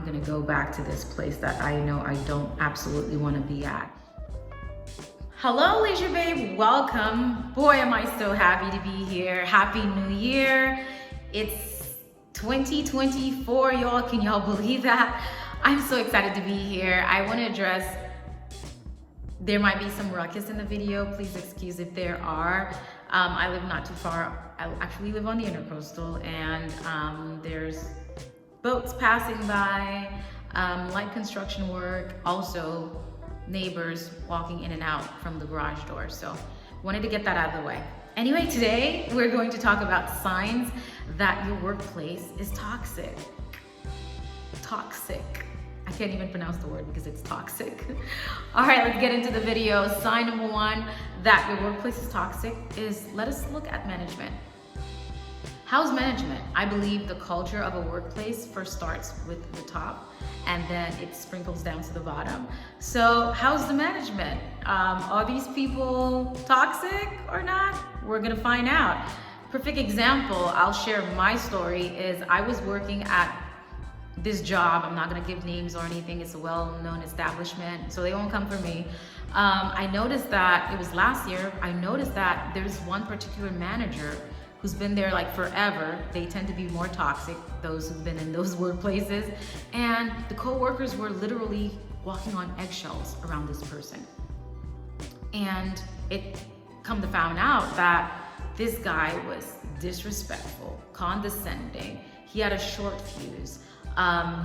gonna go back to this place that I know I don't absolutely want to be at. Hello, Leisure Babe, welcome. Boy, am I so happy to be here. Happy New Year. It's 2024, y'all. Can y'all believe that? I'm so excited to be here. I want to address, there might be some ruckus in the video. Please excuse if there are. I live not too far. I actually live on the intercoastal, and there's boats passing by, light construction work, also neighbors walking in and out from the garage door. So wanted to get that out of the way. Anyway, today we're going to talk about signs that your workplace is toxic. Toxic. I can't even pronounce the word because it's toxic. All right, let's get into the video. Sign number one that your workplace is toxic is, let us look at management. How's management? I believe the culture of a workplace first starts with the top and then it sprinkles down to the bottom. So how's the management? Are these people toxic or not? We're gonna find out. Perfect example, I'll share my story, is I was working at this job. I'm not gonna give names or anything. It's a well-known establishment, so they won't come for me. I noticed that, it was last year, I noticed that there's one particular manager who's been there like forever. They tend to be more toxic, those who've been in those workplaces. And the co-workers were literally walking on eggshells around this person. And it come to find out that this guy was disrespectful, condescending. He had a short fuse.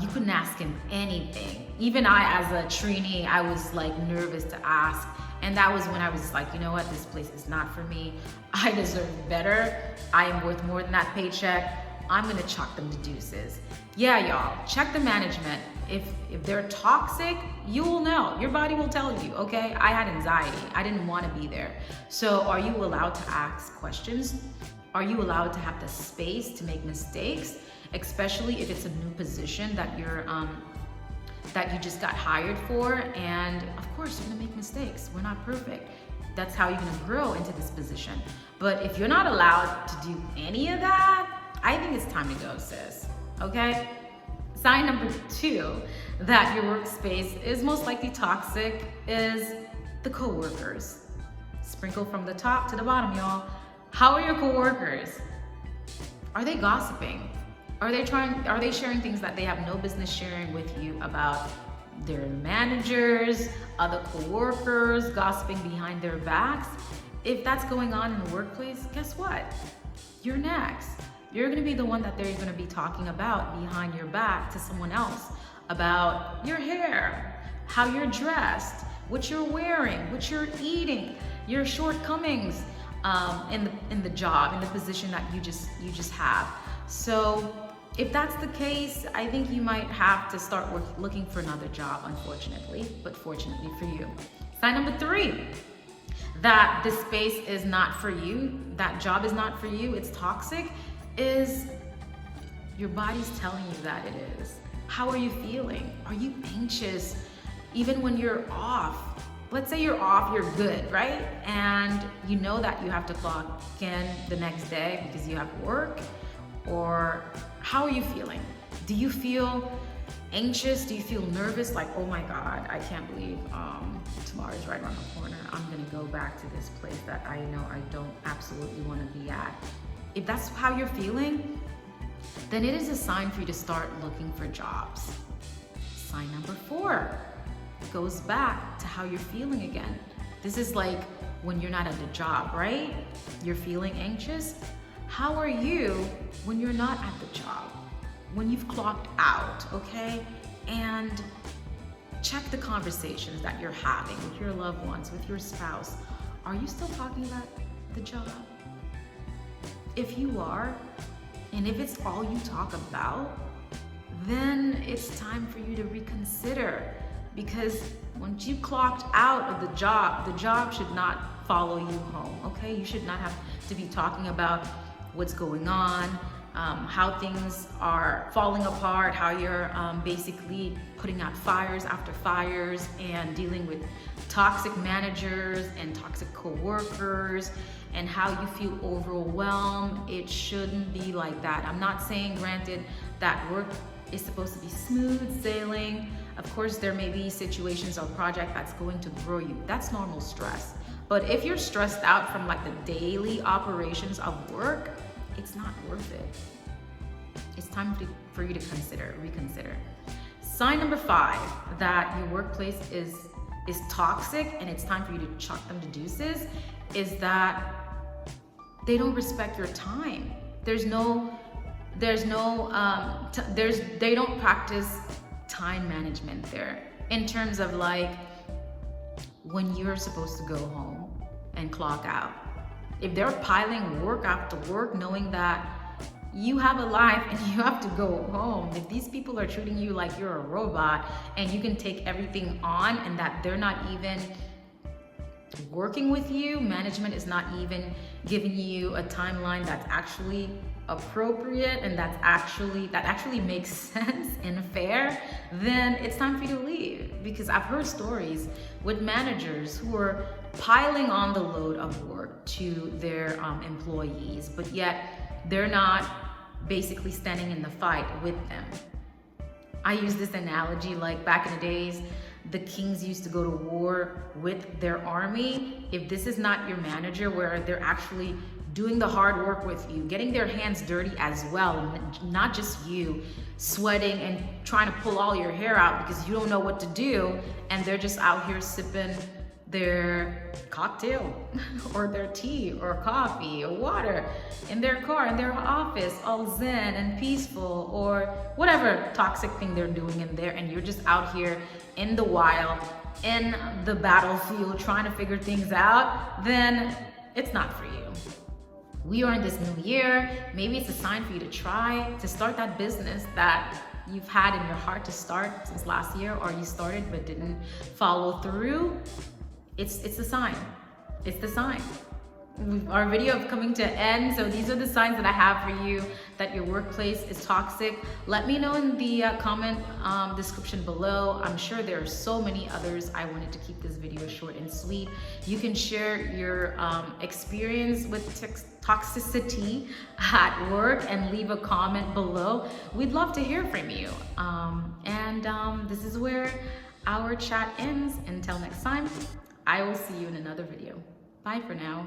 You couldn't ask him anything. Even I, as a trainee, I was like nervous to ask. And that was when I was like, you know what, this place is not for me. I deserve better. I am worth more than that paycheck. I'm gonna chalk them to deuces. Yeah, y'all, check the management. If they're toxic, you will know. Your body will tell you, okay? I had anxiety. I didn't wanna be there. So are you allowed to ask questions? Are you allowed to have the space to make mistakes? Especially if it's a new position that that you just got hired for, and of course you're gonna make mistakes. We're not perfect. That's how you're gonna grow into this position. But if you're not allowed to do any of that, I think it's time to go, sis, okay? Sign number two that your workspace is most likely toxic is the coworkers. Sprinkle from the top to the bottom, y'all. How are your coworkers? Are they gossiping? Are they sharing things that they have no business sharing with you about their managers, other coworkers, gossiping behind their backs? If that's going on in the workplace, guess what? You're next. You're gonna be the one that they're gonna be talking about behind your back to someone else, about your hair, how you're dressed, what you're wearing, what you're eating, your shortcomings in the job, in the position that you just have. So if that's the case, I think you might have to start looking for another job, unfortunately, but fortunately for you. Sign number three, that this space is not for you, that job is not for you, it's toxic, is your body's telling you that it is. How are you feeling? Are you anxious? Even when you're off, let's say you're off, you're good, right? And you know that you have to clock in the next day because you have work. Or how are you feeling? Do you feel anxious? Do you feel nervous? Like, oh my God, I can't believe tomorrow's right around the corner. I'm gonna go back to this place that I know I don't absolutely wanna be at. If that's how you're feeling, then it is a sign for you to start looking for jobs. Sign number four goes back to how you're feeling again. This is like when you're not at the job, right? You're feeling anxious. How are you when you're not at the job? When you've clocked out, okay? And check the conversations that you're having with your loved ones, with your spouse. Are you still talking about the job? If you are, and if it's all you talk about, then it's time for you to reconsider. Because once you clocked out of the job should not follow you home, okay? You should not have to be talking about what's going on, how things are falling apart, how you're basically putting out fires after fires and dealing with toxic managers and toxic coworkers and how you feel overwhelmed. It shouldn't be like that. I'm not saying, granted, that is supposed to be smooth sailing. Of course, there may be situations or project that's going to grow you. That's normal stress. But if you're stressed out from like the daily operations of work, it's not worth it. It's time for you to reconsider. Sign number 5 that your workplace is toxic and it's time for you to chuck them to deuces is that they don't respect your time. They don't practice time management there in terms of like when you're supposed to go home and clock out. If they're piling work after work, knowing that you have a life and you have to go home. If these people are treating you like you're a robot and you can take everything on and that they're not even working with you, management is not even giving you a timeline that's actually appropriate and that actually makes sense and fair, then it's time for you to leave. Because I've heard stories with managers who are piling on the load of work to their employees, but yet they're not basically standing in the fight with them. I use this analogy like back in the days, the kings used to go to war with their army. If this is not your manager where they're actually doing the hard work with you, getting their hands dirty as well, and not just you sweating and trying to pull all your hair out because you don't know what to do, and they're just out here sipping their cocktail or their tea or coffee or water in their car, in their office, all zen and peaceful, or whatever toxic thing they're doing in there, and you're just out here in the wild, in the battlefield, trying to figure things out, then it's not for you. We are in this new year. Maybe it's a sign for you to try to start that business that you've had in your heart to start since last year, or you started but didn't follow through. It's a sign. It's the sign. Our video is coming to an end, so these are the signs that I have for you that your workplace is toxic. Let me know in the comment description below. I'm sure there are so many others. I wanted to keep this video short and sweet. You can share your experience with toxicity at work and leave a comment below. We'd love to hear from you. This is where our chat ends. Until next time, I will see you in another video. Bye for now.